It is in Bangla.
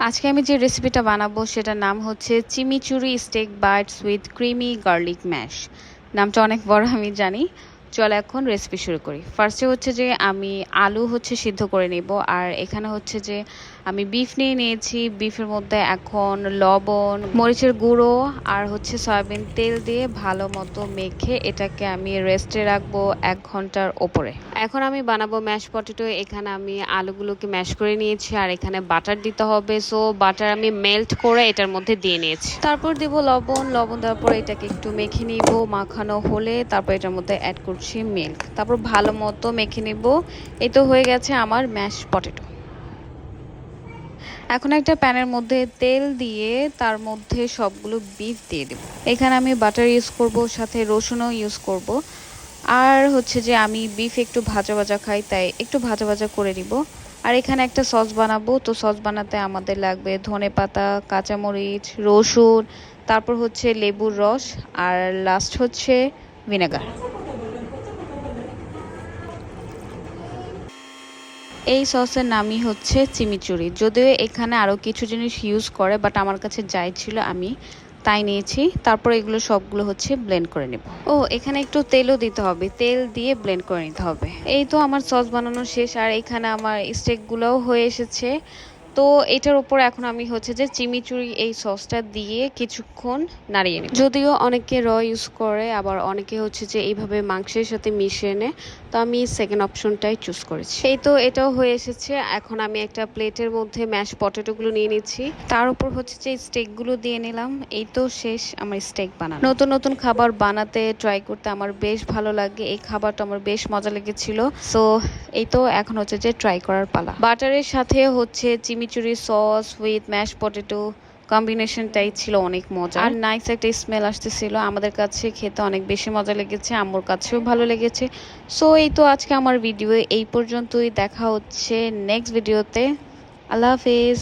আজকে আমি যে রেসিপিটা বানাবো সেটার নাম হচ্ছে chimichurri steak bites with creamy garlic mash. নামটা অনেক বড় আমি জানি। চলো এখন রেসিপি শুরু করি। ফার্স্টে হচ্ছে যে আমি আলু হচ্ছে সিদ্ধ করে নেব, আর এখানে হচ্ছে যে আমি বিফ নিয়ে নিয়েছি। বিফের মধ্যে এখন লবণ, মরিচের গুঁড়ো আর হচ্ছে সয়াবিন তেল দিয়ে ভালো মতো মেখে এটাকে আমি রেস্টে রাখবো 1 ঘন্টার ওপরে। এখন আমি বানাবো ম্যাশ পটেটো। এখানে আমি আলুগুলোকে ম্যাশ করে নিয়েছি, আর এখানে বাটার দিতে হবে। সো বাটার আমি মেল্ট করে এটার মধ্যে দিয়ে নিয়েছি। তারপর দিব লবণ। লবণ দেওয়ার পর এটাকে একটু মেখে নিব। মাখানো হলে তারপর এটার মধ্যে অ্যাড করছি মিল্ক। তারপর ভালো মতো মেখে নিব। এই তো হয়ে গেছে আমার ম্যাশ পটেটো। এখন একটা প্যানের মধ্যে তেল দিয়ে তার মধ্যে সবগুলো বিফ দিয়ে দেব। এখানে আমি বাটার ইউজ করব, সাথে রসুনও ইউজ করব। আর হচ্ছে যে আমি বিফ একটু ভাজা ভাজা খাই, তাই একটু ভাজা ভাজা করে নিব। আর এখানে একটা সস বানাবো, তো সস বানাতে আমাদের লাগবে ধনেপাতা, কাঁচামরিচ, রসুন, তারপর হচ্ছে লেবুর রস, আর লাস্ট হচ্ছে ভিনেগার। এই সসের নামই হচ্ছে চিমিচুরি। যদিও এখানে আরও কিছু জিনিস ইউজ করে, বাট আমার কাছে যাই ছিল আমি তাই নিয়েছি। তারপর এগুলো সবগুলো হচ্ছে ব্লেন্ড করে নেব। ও এখানে একটু তেলও দিতে হবে, তেল দিয়ে ব্লেন্ড করে নিতে হবে। এই তো আমার সস বানানো শেষ, আর এখানে আমার স্টেকগুলোও হয়ে এসেছে। তো এটার উপর এখন আমি হচ্ছে যে চিমিচুরি এই সসটা দিয়ে কিছুক্ষণ নাড়িয়ে নিই। যদিও অনেকে ইউজ করে, আবার অনেকে হচ্ছে যে এইভাবে মাংসের সাথে মিশিয়ে নেয়। তো আমি সেকেন্ড অপশনটাই চুজ করেছি। এই তো এটাও হয়ে এসেছে। এখন আমি একটা প্লেটের মধ্যে ম্যাশ পটেটোগুলো নিয়ে নিচ্ছি, তার উপর হচ্ছে যে স্টেকগুলো দিয়ে নিলাম। এই তো শেষ আমার স্টেক বানানো। নতুন নতুন খাবার বানাতে ট্রাই করতে আমার বেশ ভালো লাগে। এই খাবারটা আমার বেশ মজা লেগেছিল। সো এই তো এখন হচ্ছে যে ট্রাই করার পালা। বাটারের সাথে হচ্ছে চিমিচুরি সস উইথ ম্যাশ পটেটো কম্বিনেশনটাই ছিল অনেক মজা, আর নাইস একটা স্মেল আসতেছিল। আমাদের কাছে খেতে অনেক বেশি মজা লেগেছে, আম্মুর কাছেও ভালো লেগেছে। সো এই তো আজকে আমার ভিডিও এই পর্যন্তই। দেখা হচ্ছে নেক্সট ভিডিওতে। আল্লাহ হাফেজ।